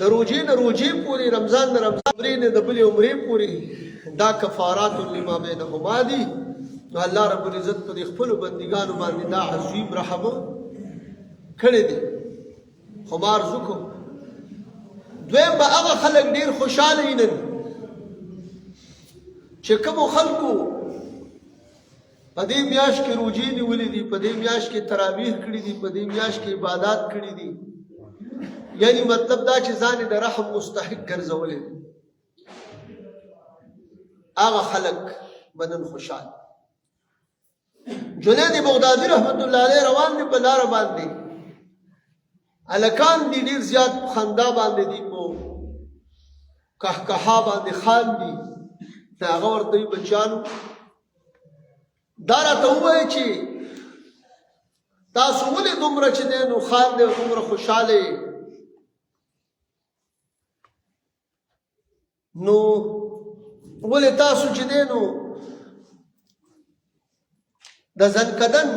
د روجې نه روجې پورې رمضان نه رمضان عمرې نه د بلې عمرې پورې دا کفارات لما بینهما دي. نو الله رب العزت په دې خپلو بندګانو باندې دا عظیم رحم کړی دی. خو ما عرض وکړو دویم به هغه خلک ډېر خوشحاله وي نن چې کومو خلکو په دې میاشت کې روجې نیولې دي، په دې میاشت کې تراویح کړي دي، په دې میاشت کې عبادات کړي دي، یعنی مطلب دا چې ځان د رحم مستحق ګرځولې دي، هغه خلک به نن خوشحاله. جنید بغدادي رحمت الله علیه روان دي په لاره باندې، هلکان دي ډېر زیات په خندا باندې دي، په کهکها باندې خاندي. هغه ورته وایي بچیانو دا راته ووایئ چې تاسو ولې دومره چې دی نو خاندئ او دومره خوشحاله یې؟ نو ولې تاسو چې دی نو د ځنکدن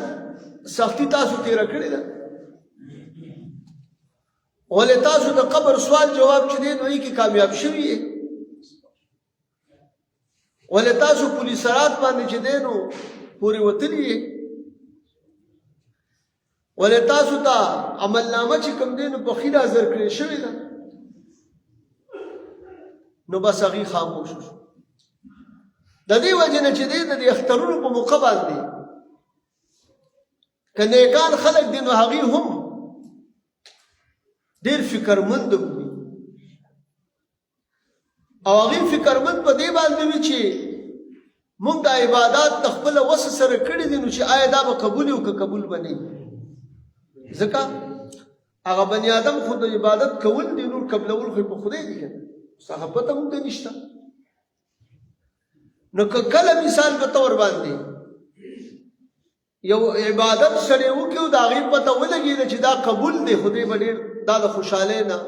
سختي تاسو تېره کړې ده؟ ولې تاسو د قبر سوال جواب چې دی نو هغې کې کامیاب شوي یې؟ ولې تاسو پولیسرات باندې چې دی نو پورې وتلي یې؟ ولې تاسو ته عملنامه چې کوم دی نو په ښي نظر کړې شوې ده؟ نو بس هغې خاموش شو. د دې وجې نه چې دی د دې اخترونو په موقع باندې که نیکان خلک دي نو هغې هم ډېر فکرمند وي او هغې فکرمند په دې باندې وي چې موږ د عبادات د خپله وسه سره کړي دي نو چې آیا دا به قبول وي او که قبول به نه وي. ځکه هغه بني آدم خو د عبادت کول دي، نور قبلول خو په خدای دي که نه، هغه پته موږ ته نشته. نو که کله مثال په طور باندې یو عبادت سړی وکړي او د هغې پته ولګېده چې دا قبول دی، خو دی به ډېر دا د خوشحالۍ نه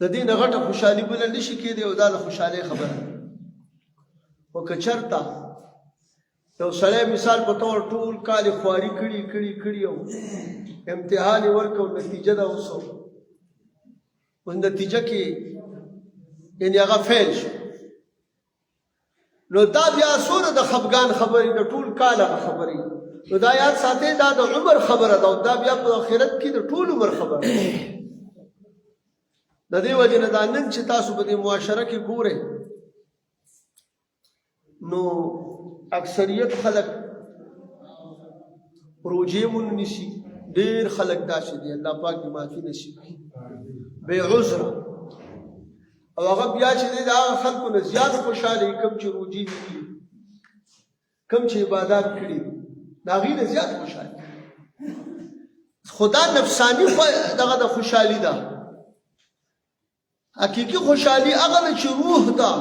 د دې نه غټه خوشحالي بله نه شي کېدی او دا د خوشحالۍ خبره ده. خو که چېرته یو سړی مثال په طور ټول کال یې خواري کړي او امتحان یې ورکړ او نتیجه ده اوس نتیجه کې یعنې هغه فیل شو، نو دا بیا څومره د خفګان خبرې د ټول کال هغه خبرې، نو دا یاد ساتئ دا د عمر خبره ده او دا بیا په آخرت کې د ټول عمر خبره ده. د دې وجې نه دا نن چې تاسو په دې معاشره کې ګورئ نو اکثریت خلک روجې مون نیسي، ډېر خلک داسې دي الله پاک دې معافي نصیب کړي بې عذره، او هغه بیا چې دی د هغه خلکو نه زیات خوشحاله وي کوم چې روجې نیولي، کوم چې عبادات کړي دي د هغې نه زیات خوشحاله. خو دا نفساني دغه د خوشحالي ده، حقیقي خوشحالي هغه ده چې روح ده،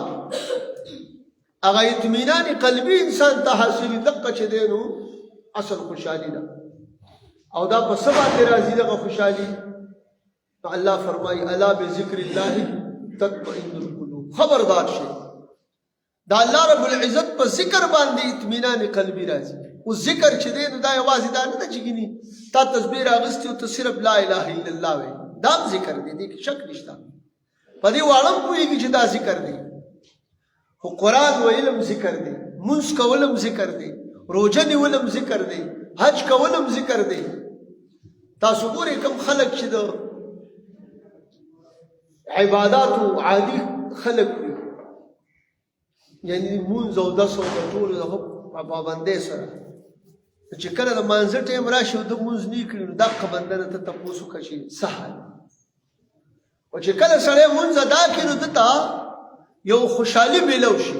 هغه اطمینان قلبي انسان ته حاصلي، دقه چې دی نو اصل خوشحالي ده. او دا په څه باندې راځي دغه خوشحالي؟ الله فرمایي الا بذکر الله تطمئن القلوب، خبردار شئ دا الله رب العزت په ذکر باندې اطمینان قلبي راځي. او ذکر چې دی نو دا یوازې دا نه ده چې ګینې تا تسبیح راغستې او ته صرف لا اله الا الله وایې، دا هم ذکر دی، دې کې شک نشته، په دې واړه هم پوهېږي چې دا ذکر دی. خو قرآن ویل هم ذکر دی، مونځ کول هم ذکر دی، روژه نیول هم ذکر دی، حج کول هم ذکر دی. تاسو ګورئ کوم خلک چې د عباداتو عادي خلک وي، یعنې مونځ او دس او د ټولو دغه پابندۍ سره، چې کله د مانځه ټایم راشي او د مونځ نه کړي نو دا بنده نه ته تپوس وکړه چې څه حال، او چې کله سړی مونځ ادا کړي نو ده ته یو خوشحالي میلو شي،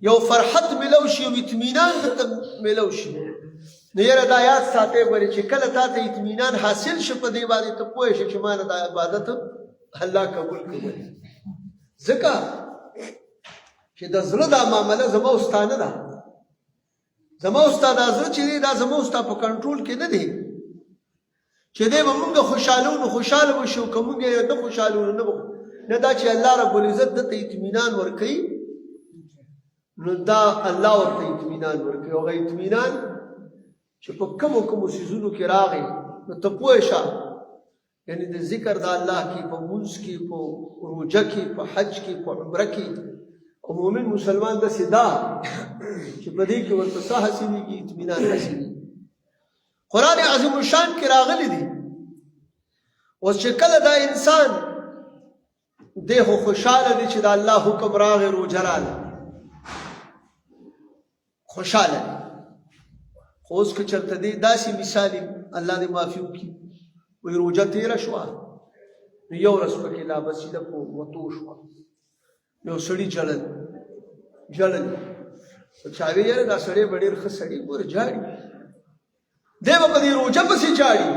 یو فرحت میلو شي، یو اطمینان درته میلو شي. نو یاره دا یاد ساتئ ګورې چې کله تا ته اطمینان حاصل شي په دې باندې ته پوه شي چې ما نه دا عبادت الله قبول کوي. ځکه چې د زړه دا معامله زما او ستا نه ده، زما او ستا دا زړه چې دی دا زما او ستا په کنټرول کې نه دی، چې دی به مونږ خوشحالو نو خوشحاله به شو، که مونږ یې نه خوشحالو نو نه دا چې الله رب العزت دته اطمینان ورکوي نو دا الله ورته اطمینان ورکوي. او هغه اطمینان چې په کومو څیزونو کې راغی نو ته پوه شه یعنی د ذکر د الله کې په مونځ کې په روژه کې په حج کې په عمره کې او مؤمن مسلمان داسې دا چې په دې کې ورته څه حاصلېږي اطمینان حاصلېږي قرآن عظیم الشان کې راغلی دي اوس چې کله دا انسان دی خو خوشحاله دی چې د الله حکم راغی روژه راغله خوشحاله دی خو اوس که چېرته دی داسې مثال الله دې معافي وکړي وایي روژه تېره شوه نو یو ورځ پکې لا بسیده په وتو شوه یو سړي ژړل چا وی یاره دا سړی به ډېر ښه سړي ګوره جاړي دی به په دې روژه پسې جاړي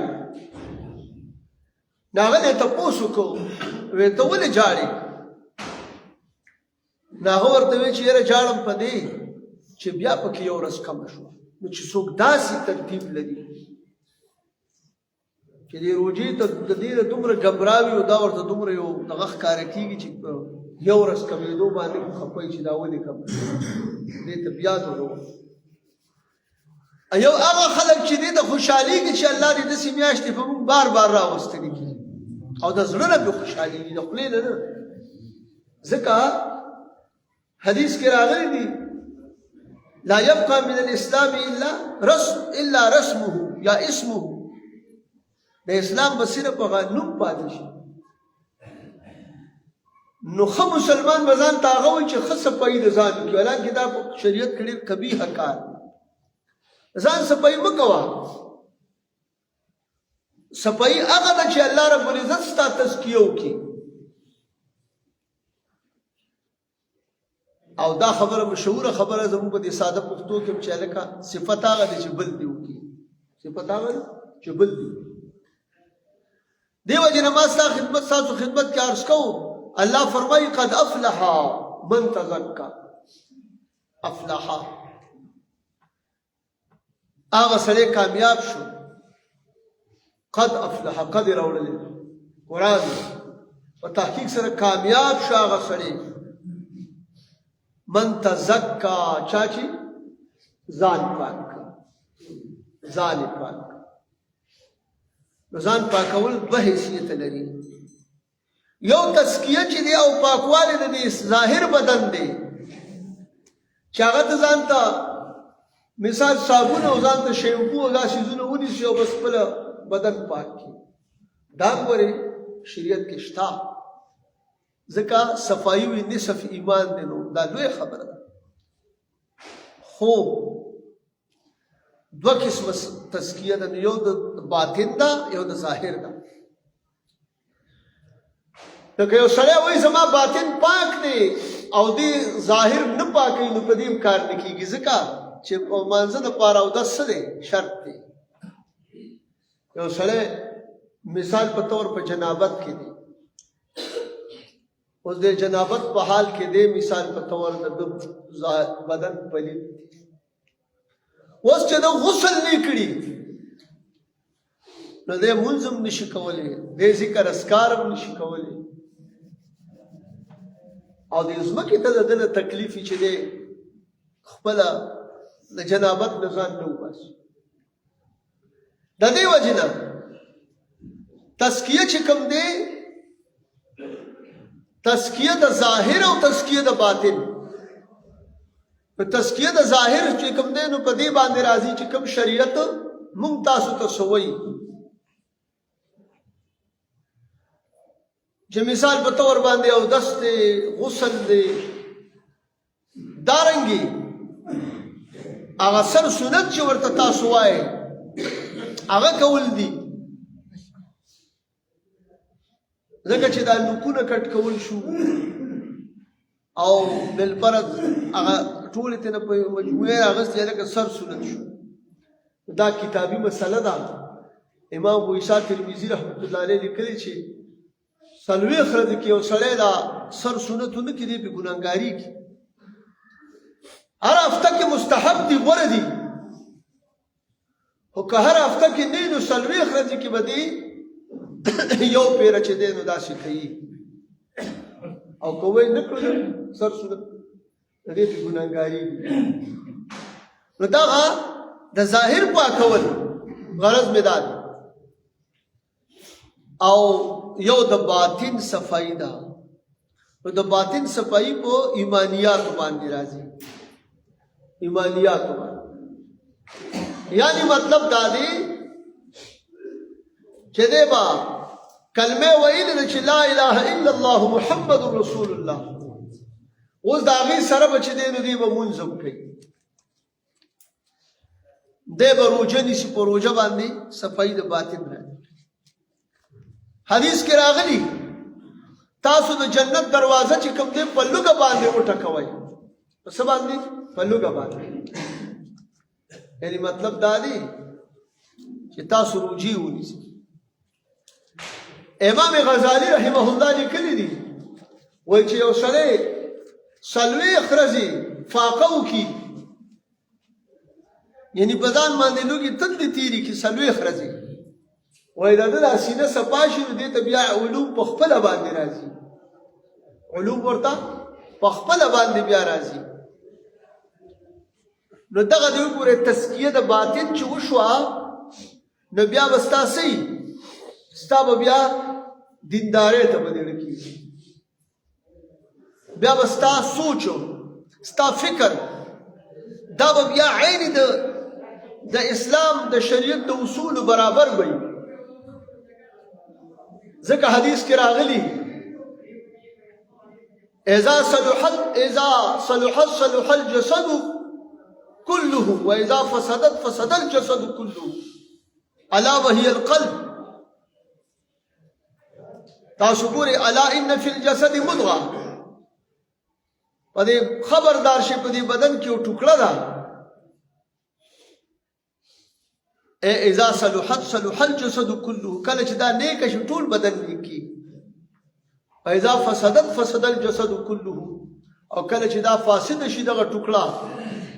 نو هغه دی تپوس وکړو وی ته ولې جاړې نو هغه ورته وی چې یاره جاړم په دې چې بیا پکې یو ورځ کمه شوه نو چې څوک داسې ترتیب لري چې دې روژې ته د دې نه دومره ګبراوي او دا ورته دومره یو دغه ښکاره کېږي چې یو ورځ کمېدو باندې خفه چې دا ولې کمه دې ته بیا دغه یو هغه خلک چې دې ته خوشحالېږي چې الله دې داسې میاشتې په موږ بار بار راوستلي کړي او د زړه نه پرې خوشحالېږي د خولې نه نه ځکه حدیث کې راغلی دي لا يبقى من الاسلام الا رسمه یا اسمه د اسلام به صرف هغه نوم پاتې شي نو ښه مسلمان به ځان ته هغه وایي چې ښه صفایي د ځان وکړي حالانکې دا په شریعت کې ډېر قبیحه کار ځان صفایي مه کوه صفایي هغه ده چې الله رب العزت ستا تزکیه وکړي او دا خبره مشهوره خبره زموږ په دې ساده پښتو کې چې هلکه صفت هغه دی چې بل دې وکړي صفت هغه دی چې بل دې وکړي دې وجې نه ما ستاسو خدمت کې عرض کوم الله فرمایي قد افلح من تزکا افلح هغه سړی کامیاب شو قد افلح قد راوړلې قرآن په تحقیق سره کامیاب شو هغه سړی من تزکا چا چې ځان پاک ځان پاک ځان پاکول دوه حیثیت لري یو تزکیه چې دی او پاکوالی د دې ظاهر بدن دی چې هغه ته ځان ته مثال صابون او ځان ته شیمپو او دا څیزونه ونیسي او بس خپله بدن پاک کړي دا ګورې شریعت کې شته ځکه صفایي وي نصف ایمان دی نو دا لویه خبره ده خو دوه قسمه تزکیه ده یو د باطن ده یو د ظاهر ده لکه یو سړی وایي زما باطن پاک دی او دې ظاهر نه پاکوي نو په دې هم کار نه کېږي ځکه چې په مانځه دپاره اودس څه دی شرط دی یو سړی مثال په طور په جنابت کې دی اوس د جنابت په حال کې دی مثال په طور د بدن پلید دی اوس چې د غسل نه کړي نو دی مونځ هم نشي کولی دی ذکر اذکار هم نشي کولی او د ځمکې ته د ده نه تکلیف چې دی خپله د جنابت نه ځان نه وباسي د دې وجې نه تزکیه چې کوم دی تزکیه د ظاهر او تزکیه د باطن په تزکیه د ظاهر چې کوم دی نو په دې باندې راځي چې کوم شریعت مونږ تاسو ته څه وایي چې مثال په طور باندې اودس دی غسل دی دارنګې هغه سر سنت چې ورته تاسو وایي هغه کول دي ځکه چې دا نوکونه کټ کول شو او بالفرض هغه ټولې ته نه په مجموعه راغستې لکه سر سنت شو دا کتابي مسله ده امام ابو عیسی ترمذي رحمت الله علیه لیکلي چې څلوېښت ورځې کې یو سړی دا سر سنت ونه کړي په ګناهګاري کې هر هفته کې مستحب دي غوره دي خو که هر هفته کې نه نو څلوېښت ورځې کې به دی یو پیره چې دی نو داسې کوي او که وایي نه کړل سر سنت د دې په ګناهګاري نو دغه د ظاهر پاکول غرض مې دا دی او یو د باطن صفائی ده. نو د باطن صفائی په ایمانیات باندې راځي، ایمانیات باندې. یعنی مطلب دا دی چې دی با کلمه ویل چې لا اله الا الله محمد رسول الله، اوس د هغې سره به چې دی نو دی به مونځ هم کوي، دی به روژه نیسي، په روژه باندې صفائی د باطن راځي. حدیث کې راغلی تاسو د جنت دروازه چې کوم دی په لوږه باندې وټکوئ. په څه باندې؟ په لوږه باندې. یعنی مطلب دا دی چې تاسو روجي ونیسئ. امام غزالی رحمه الله لیکلی دي وایي چې یو سړی څلوېښت ورځې فاقه وکړي، یعنی په ځان باندې لوږې تندې تېرې کړي څلوېښت ورځې، وایي د ده دا سینه صفا شي نو دې ته بیا علوم په خپله باندې راځي، علوم ورته په خپله باندې بیا راځي. نو دغه د وګورئ تزکیه د باطن چې وشوه نو بیا به ستا څه وي؟ ستا به بیا دیندارۍ ته به دېړه کېږي، بیا به ستا سوچ ستا فکر دا به بیا عین د اسلام د شریعت د اصولو برابر به وي. ځکه حدیث کې راغلی اذا صلحت صلح الجسد كله واذا فسدت فسد الجسد كله الا وهي القلب. تاسو ګورئ الا ان فی الجسد مضغه، په دې خبردار شي په دې بدن کې یو ټوکړه ده. اذا صلحت صلح الجسد كله، کله چې دا نیکه شي ټول بدن نیک کېږي. اذا فسدت فسد الجسد كله، او کله چې دا فاسده شي دغه ټوکړه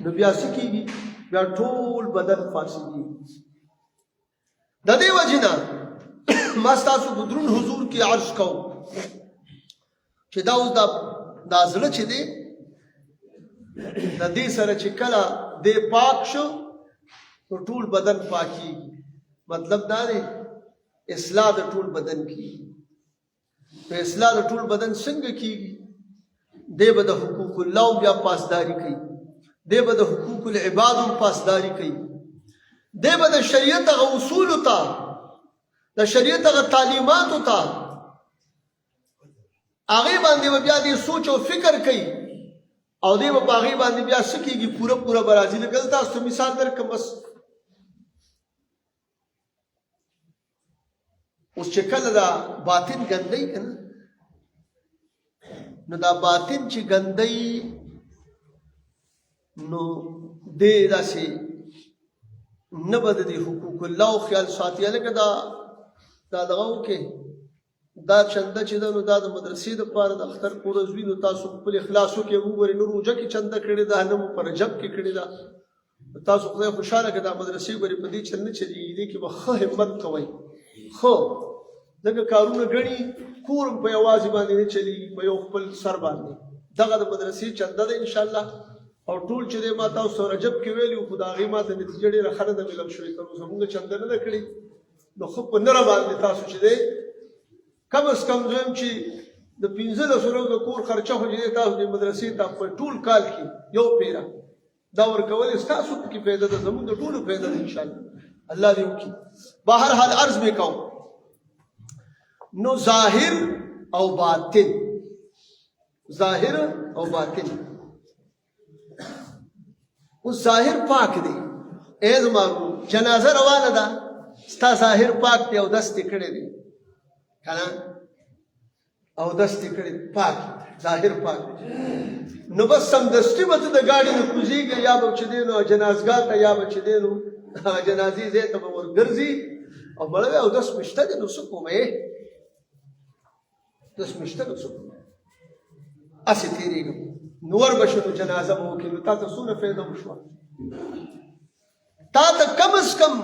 نو بیا څه کېږي؟ بیا ټول بدن فاسدېږي. د دې وجې نه ما ستاسو په دروند حضور کې عرض کوم چې دا اوس دا زړه چې دی د دې سره چې کله دې پاک شو نو ټول بدن پاکېږي. مطلب دا دی اصلاح د ټول بدن کېږي. نو اصلاح د ټول بدن څنګه کېږي؟ دی به د حقوق الله بیا پاسداري کوي، دی به د حقوق العباد هم پاسداري کوي، دی به د شریعت هغه اصولو ته، د شریعت هغه تعلیماتو ته هغې باندې به بیا دې سوچ او فکر کوي، او دی به په هغې باندې بیا څه کېږي؟ پوره پوره به راځي. لکه زه تاسو ته مثال درکړم، بس اوس چې کله دا باطن ګندی که نه، نو دا باطن چې ګندی نو دی داسې نه به د دې حقوق الله خیال ساتي. لکه دا دغه وکړې دا چنده چې ده نو دا د مدرسې دپاره د اختر په ورځ وي، نو تاسو خپل اخلاص وکړئ، وګورئ نو روژه کې چنده کړې ده، نه مو په رجب کې کړې ده. تاسو خدای خوشحاله کړه دا مدرسې ګورئ په دې چل نه چلېږي، دې کې به ښه همت کوئ. ښه ځکه کارونه ګڼي، کور هم په یوازې باندې نه چلېږي، په یو خپل سر باندې. دغه د مدرسې چنده ده انشاءالله، او ټول چې دی ما تاسو رجب کې ویلي وو، خو د هغې ما ته نتیجه ډېره ښه نه ده ملو شوې، تر اوسه مونږ چنده نه ده کړې. نو ښه په نره باندې تاسو چې دی کم از کم زه یم چې د 1500 ورځو د کور خرچه خو چې دی تاسو د مدرسې ته په ټول کال کې یو پیره دا ورکول ستاسو پکې فایده ده، زموږ د ټولو فایده ده انشاءالله. الله دې وکړي. بهرحال عرض مې کوم نو ظاهر او باطن، ظاهر او باطن. اوس ظاهر پاک دی، ای زما جنازه روانه ده، ستا ظاهر پاک دی او دست یې کړی دی که نه، او دست یې کړی پاک، ظاهر پاک دی. نو بس سمدستي به ته د ګاډي نه کوزېږې، یا به چې دی نو جنازګاه ته، یا به چې دی نو جنازې ځای ته به ورګرځي، او مړوی او دست مې شته دی نو څه کوم دست مې شته نو څه کوم، هسې تېرېږم. نو وربشو نو جنازه به وکړي، نو تا ته څونه فایده وشوه؟ تا ته کم از کم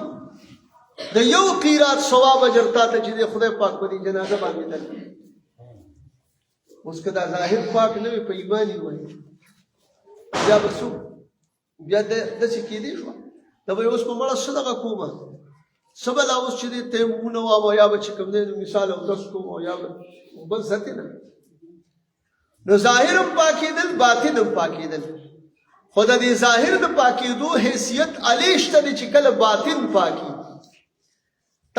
د یو قیرات ثواب اجر تا ته چې دی خدای پاک په دې جنازه باندې درکړي. اوس که دا ظاهر پاک نه وي، په ایمان یې وایي، بیا به څوک بیا داسې کېدی شوه، ته به یې اوس په مړه څه دغه کومه سبلا اوس چې دی تیمونه وام او یا به چې کوم دی مثال اودس کوم او یا به بس ذاتې نه نو ظاهر هم پاکېدل باطن هم پاکېدل خو د دې ظاهر د پاکېدو حیثیت علی شته دی چې کله باطن پاکي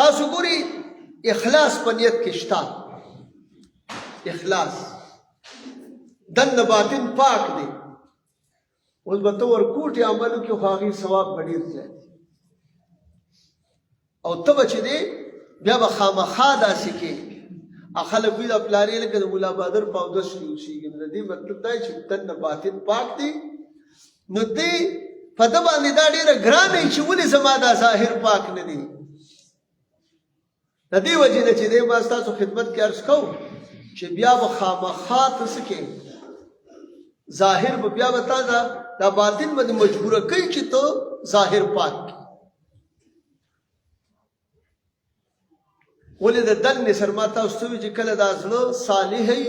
تاسو ګورئ اخلاص په نیت کې شته اخلاص دنه باطن پاک دی اوس به ته ورکوټې عملو کې خو هغې ثواب به ډېر زیات او ته به چې دی بیا به خامخا داسې کې خلک وایي دا پلارې لکه د ملا بهادر په اودس کې اوسېږي نو د دې مطلب دا چې دنه باطن پاک دی نو دې په ده باندې دا ډېره ګرانه وي چې ولې زما دا ظاهر پاک نه دی د دې وجې نه چې دی ما ستاسو خدمت کې عرض کوم چې بیا به خامخا ته څه کې ظاهر به بیا به تا دا باطن به دې مجبوره کوي چې ته ظاهر پاک کړي ولې د دنې سره ما تاسو ته وایي چې کله دا زړه صالح وي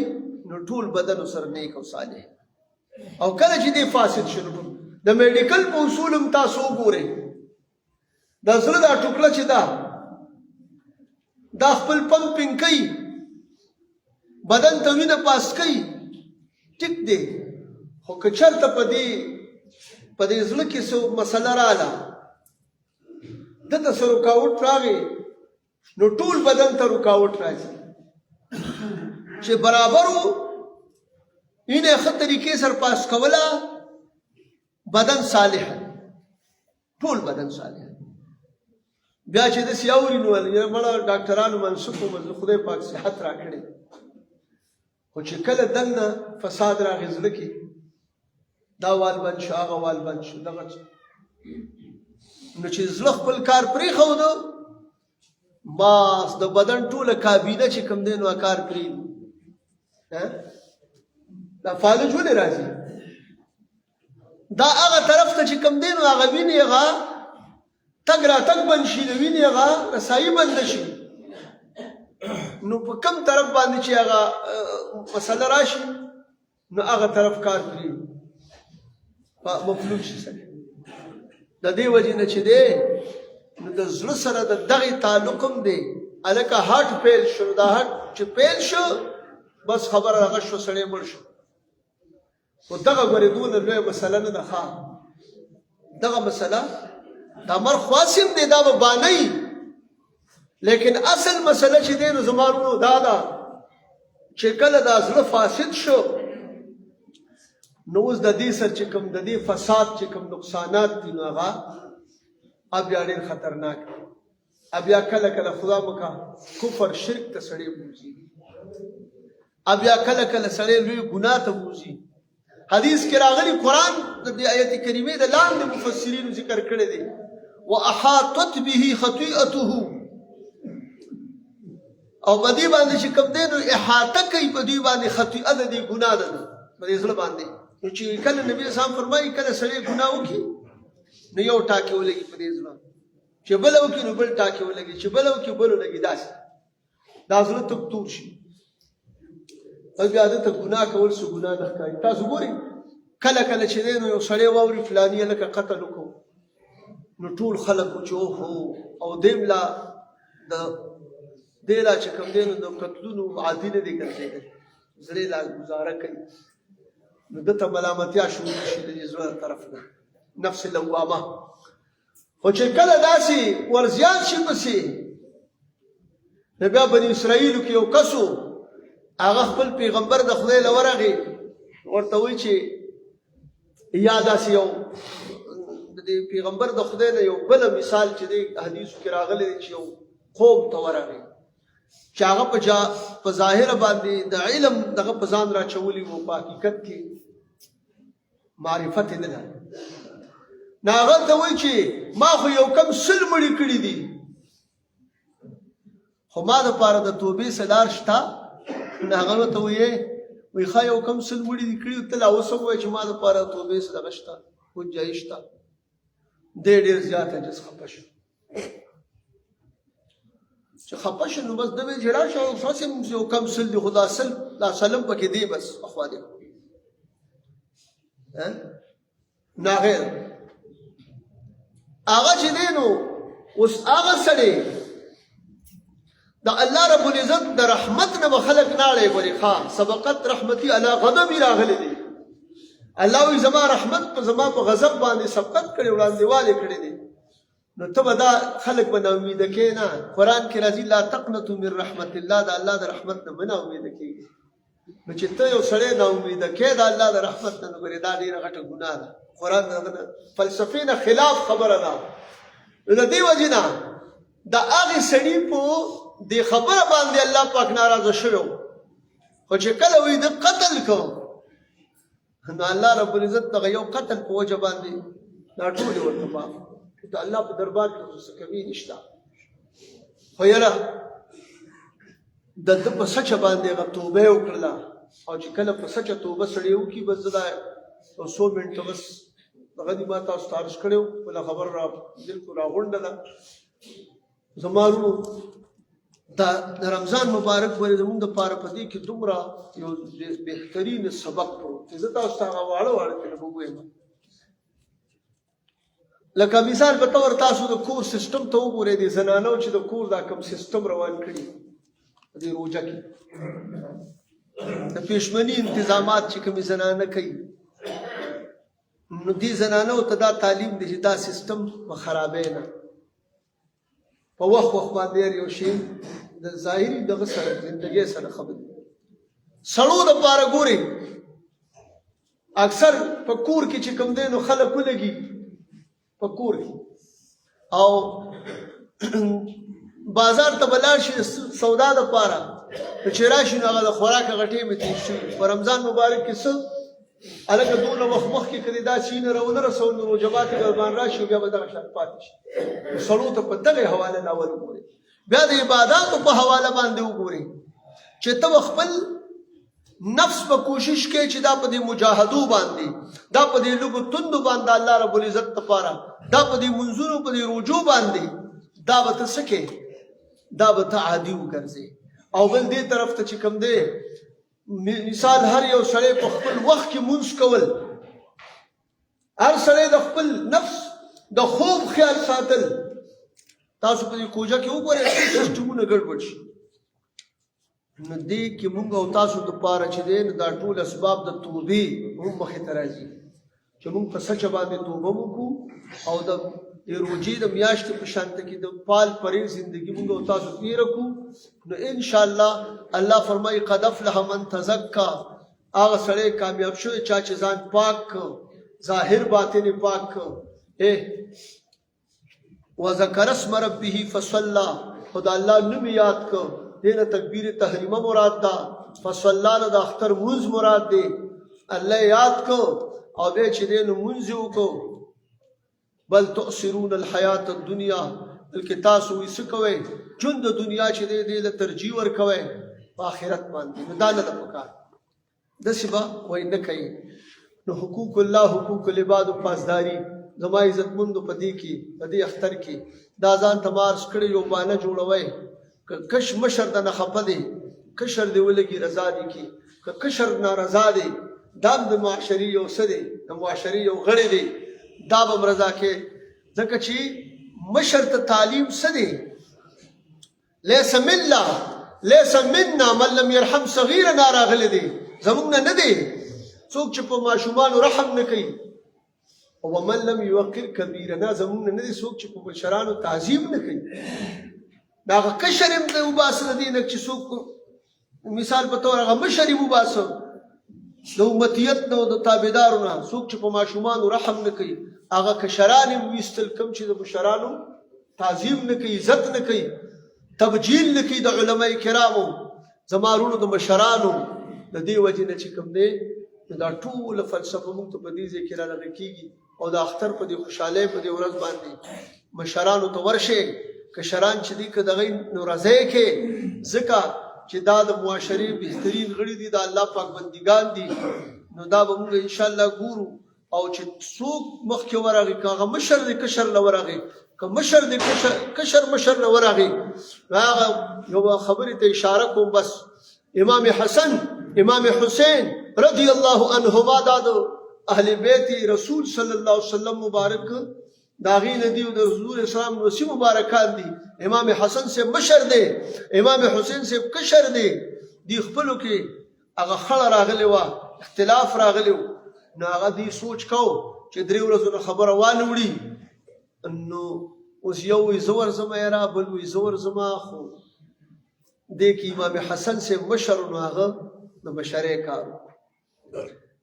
نو ټول بدن ورسره نیک او صالح او کله چې دی فاسد شو د میډیکل په اصول هم تاسو وګورئ د زړه دا ټوکړه چې دا خپل پمپینګ کوي بدن ته وینه پاس کوي ټیک دی خو که چېرته په دې زړه کې څه مسله راغله دته څه رکاوټ راغی نو ټول بدن ته رکاوټ راځي چې برابر و اینه ښه طریقې سره پاس کوله بدن صالح ټول بدن صالح بیا چې داسې اوري نو مړه ډاکټرانو منسوب وم خدای پاک صحت راکړی خو چې کله دننه فساد راغی زړه کې دا وال بند شو هغه وال بند شو دغه نو چې زړه خپل کار پرېښوده بس د بدن ټوله کابینه چې کوم دی نو کار پرېږدي دا فالج ولې راځي دا هغه طرف ته چې کوم دی نو هغه وینې هغه تګ راتګ بند شي د وینې هغه رسایي بنده شي نو په کم طرف باندې چې هغه مسله راشي نو هغه طرف کار پرېږدي مفلوج شي سړی د دې وجې نه چې دی نو د زړه سره د دغې تعلق هم دی هلکه هارټ فیل شو دا هارټ چې فیل شو بس خبره هغه شو سړی مړ شو خو دغه ګورې دونه لویه مسله نه ده ښه دغه مسله دا مر خواسم دی دا به بانه لیکن اصل مسله چې دی نو زما ورونو دا ده چې کله دا زړه فاسد شو نو اوس د دې سره چې کوم د دې فساد چې کوم نقصانات دي نو هغه بیا ډېر خطرناک دی بیا کله کله خدا مکا کفر شرک ته سړی بوځي بیا کله کله سړی لوی ګناه ته بوځي حدیث کې راغلی قرآن د دې آیت کریمې د لاندې مفسرینو ذکر کړی دی واحاطت به خطیئته او په دې باندې چې کوم دی نو احاطه کوي په دې باندې خطیئه د دې ګناه ده په دې زړه باندې نو چې کله نبی صاحب فرمایي کله سړی ګناه وکړي نو یو ټاکې ولګي په دې زړه چې بل وکړي نو بل ټاکې ولګي چې بل وکړي بل ولګي داسې دا زړه تک تور شي او بیا دته ګناه کول څه ګناه نه ښکاري تاسو ګورئ کله کله چې دی نو یو سړی واوري فلاني هلکه قتل وکړو نو ټول خلک چې اوهو او دې ملا د دې لا چې کوم دی نو د قتلونو عادي نه دی ګرځېدلی زړه لا ګزاره کوي نو دته ملامتیا شروع شي د دې زړه طرف نه نفس لوامه خو چې کله داسې ورزیات شي پسې نو بیا بني اسرائیلو کې یو کسو هغه خپل پیغمبر د خدای له ورغې ورته وایي چې یا داسې یو د دې پیغمبر د خدای نه یو بله مثال چې دی حدیثو کې راغلی دی چې یو قوم ته ورغی چې هغه په ظاهره باندې د علم دغه په ځان راچولي وو په حقیقت کې معرفت یې نه ده نو هغه ته وایي چې ما خو یو کم سل مړي کړي دي خو ما دپاره د توبې څه لار شته نو هغه ورته وایي ښه یو کم سل مړي دي کړي ته لا اوس هم وایي چې ما دپاره د توبې څه دغه شته حجایي شته دی ډېر زیات عجز خفه شو چې خفه شو نو بس ده ویل چې راشه اوس هم یو کم سل دي خو دا سلم پکې دی بس اخوا دی نه غیر هغه چې دی نو اوس هغه سړی د الله رب العزت د رحمت نه به خلک ناړې ګوري. ښه سبقت رحمتي علی غضبي راغلی دی. الله وایي زما رحمت په زما په غضب باندې سبقت کړی، وړاندېوالی کړی دی. نو ته به دا خلک به ناامیده کړې نه. قرآن کې راځي لا تقنطوا من رحمت الله، د الله د رحمت نه مه ناامیده کېږي. نو چې ته یو سړی ناامیده کړې د الله د رحمت نه، نو ګورې دا ډېره غټه ګناه ده. قرآن د فلسفې نه خلاف خبره ده. نو د دې وجې نه د هغې سړي په دې خبره باندې الله پاک ناراضه شوی و. خو چې کله وایي ده قتل کوم، نو الله رب العزت دغه یو قتل په وجه باندې دا ټولې ورته معاف. د الله په دربار کې خو څه کمي نشته. خو یاره د ده په سچه باندې هغه توبه یې وکړله، او چې کله په سچه توبه سړی وکړي بس زه دا یو څو منټه بس دغه دې ما تاسو ته عرض کړی و، بله خبره بلکل راغونډله. زما ورونو د رمضان مبارک باندې زموږ دپاره په دې کې دومره یو بهترین سبق پروت دی. زه تاسو ته هغه واړه واړه کلمه ووایم. لکه مثال په طور تاسو د کور سیسټم ته وګورئ، د زنانو چې د کور دا کوم سیسټم روان کړي په دې روژه کې، د پېشمني انتظامات چې کومې زنانه کوي، نو دې زنانو ته دا تعلیم دی چې دا سیسټم به خرابی نه. په وخت باندې هر یو شی د ظاهري دغه سره زندګۍ سره خبرې. سړو دپاره ګورئ اکثر په کور کې چې کوم دی نو خلک ولګي په کور کې، او بازار ته به لاړ شي سودا دپاره، چې راشي نو هغه د خوراک هغه ټیم یې تېر شوي. په رمضان مبارک کې څه هلکه دونه وخت مخکې که دې دا شیونه راونه رسول نو روژهبات یې درباندې راشي، بیا به دغه شان پاتې شي. سړو ته په دغې حواله ناول وګورئ. بیا د عباداتو په حواله باندې وګورئ چې ته خپل نفس په کوشش کې چې دا په دې مجاهدو باندې، دا په دې لږو توندو باندې الله رب العزت دپاره، دا په دې منځونو په دې روجو باندې دا به ته څه کې، دا به ته عادي وګرځې. او بل دې طرف ته چې کوم دی مثال هر یو سړی په خپل وخت کې مونځ کول، هر سړی د خپل نفس د خوب خیال ساتل. تاسو په دې کوجه کې وګورئ سیسټمونه ګډوډ شي. نو دې کې مونږ او تاسو دپاره چې دی نو دا ټول اسباب د توبې هم مخې ته راځي چې مونږ په سچه باندې توبه وکړو، او د روژې د میاشتې په شانته کې د پال پرې زندګي مونږ او تاسو تېره کړو. نو انشاءالله الله فرمایي قد افلح من تزکا، هغه سړی کامیاب شوی چا چې ځان پاک کړ، ظاهر باطن یې پاک کړ. وذکر اسم ربه فصلی، خو د الله نوم یې یاد کړ. دې نه تکبیر تحریمه مراد ده، فصلی نه د اختر مونځ مراد دی. الله یاد کړ او بیا چې دی نو مونځ یې وکړو. بل تؤثرون الحیات الدنیا، بلکې تاسو وایي څه کوئ، ژوند د دنیا چې دی دې له ترجیح ورکوئ په آخرت باندې. نو دا نه ده پکار، داسې به وایي نه کوي. نو حقوق الله حقوق العبادو پاسداري زما عزتمندو په دې کې په دې اختر کې دا ځان ته مارس کړی یو بانه جوړوئ. که کش مشر د نه خفه دی، کشر دې ولګي رضا دې کې، که کشر نارضا دی دا د معاشري یو څه دی، د معاشري یو غړی دی، دا به هم رضا کې. ځکه چې مشر ته تعلیم څه دی، لیس منا لیس منا من لم يرحم صغیرنا راغلی دی. زمونږ نه نه دی څوک چې په ماشومانو رحم نه کوي، او ومن لم یوقر کبیرنا، زمونږ نه نه دی څوک چې په مشرانو تعظیم نه کوي. دا هغه کشر هم دی وباسه د دې نه چې څوک مثال په طور هغه مشر یې وباسه د امتیت نه او د تابعدارو نه، څوک چې په ماشومانو رحم نه کوي. هغه کشران یې ویستل کوم چې د مشرانو تعظیم نه کوي، عزت نه کوي، تبجیل نه کوي د علماء کرامو. زما وروڼو د مشرانو د دې وجې نه چې کوم دی دا ټوله فلسفه موږ ته په دې ځای کې رانغه کېږي. او د اختر په دې خوشحالۍ په دې ورځ باندې مشرانو ته ورشئ. کشران چې دي که دغه نو رضا یې کې، ځکه چې دا د معاشرې بهترین غړي دي، د الله پاک بندګان دي. نو دا به موږ انشاءالله ګورو. او چې څوک مخکې ورغی، که هغه مشر دی کشر له ورغی، که مشر دی کشر مشر له ورغی، نو هغه یو خبرې ته اشاره کوم. بس امام حسن امام حسین رضی الله عنهما دا د اهل بیت رسول صلی الله علیه وسلم مبارک د هغې نه دي د حضور اسلام نوسي مبارکان دي. امام حسن صاحب مشر دی، امام حسین صاحب کشر دی. دی خپلو کې هغه خړه راغلې وه، اختلاف راغلی و. نو هغه دی سوچ کو چې 3 ورځو نه خبره وانه وړي. نو اوس یو وایي زه ورځمه یاره، بل وایي زه ورځمه. خو دې کې امام حسن صاحب مشر نو هغه د بشرۍ کار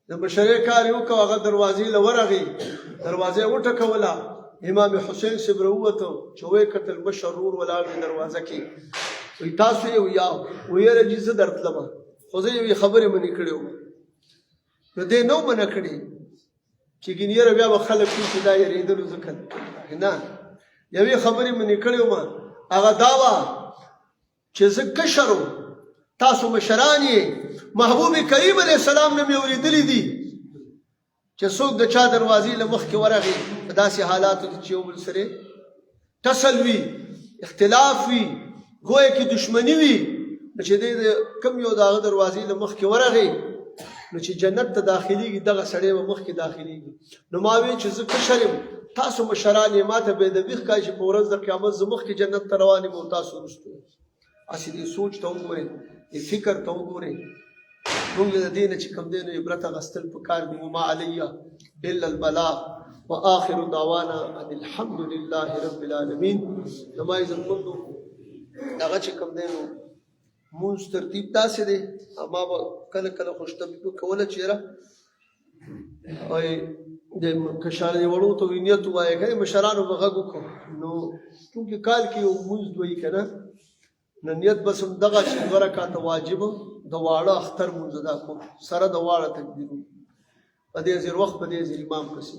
د بشرۍ کار یې وکړو. هغه دروازې له ورغې، دروازه یې وټکوله. امام حسین صاحب راووته چې ویې کتل مشر ورور ولاړ دی دروازه کې. وایي تاسو یې؟ وایي یا. وایي یاره جي زه درتلمه، خو زه یوې خبرې منې کړې وم. نو دې نه منع کړې چې ګینې یاره بیا به خلک وایي چې دا یېرېدلو ځکه نه. یوې خبرې منې کړې وم، هغه دا وه چې زه کشر وم، تاسو مشران یې. محبوب کریم علیه السلام نه مې اورېدلي دي چې څوک د چا دروازې له مخکې ورغې په داسې حالاتو کې چې یو بل سره ټسل وي، اختلاف وي، ګویا کې دشمني وي. نو چې دی د کوم یو د هغه دروازې له مخکې ورغې نو چې جنت ته داخلېږي دغه سړی به مخکې داخلېږي. نو ما وی چې زه کشر یم، تاسو مشران یې، ما ته بېادبي ښکاري چې په ورځ د قیامت زه مخکې جنت ته روان یم او تاسو وروستو. هسې دې سوچ ته وګورئ، دې فکر ته وګورئ. موږ د دې نه چې کوم دی نو عبرت اخیستل پکار دي. وما علیه الا البلاغ واخر دعوانا ان الحمد لله رب العالمین. زما عزتمندو هغه چې کوم دی نو مونځ ترتیب داسې دی. ما به کله کله خوشطبعي کوله چې یاره د کشرانو وړو ته وایي نیت ووایه، که مشرانو به غږ وکړو. نو چونکې کال کې یو مونځ دوی که نه، نو نیت بس همدغه چې 2 رکعته واجب د واړه اختر مونځ ادا کوم سره د واړه تکبیرونه په دې ځای وخت په دې ځای امام پسې.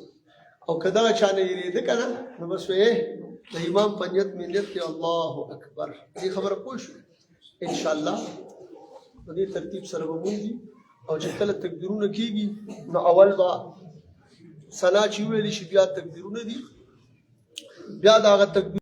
او که دغه چا نه یېرېده که نه نو بس وایې د امام په نیت مې نیت کې الله اکبر. دې خبره پوه شو انشاءالله په دې ترتیب سره به مونځي. او چې کله تکبیرونه کېږي نو اول به ثنا چې وویلی شي بیا تکبیرونه دي، بیا د هغه تکبیر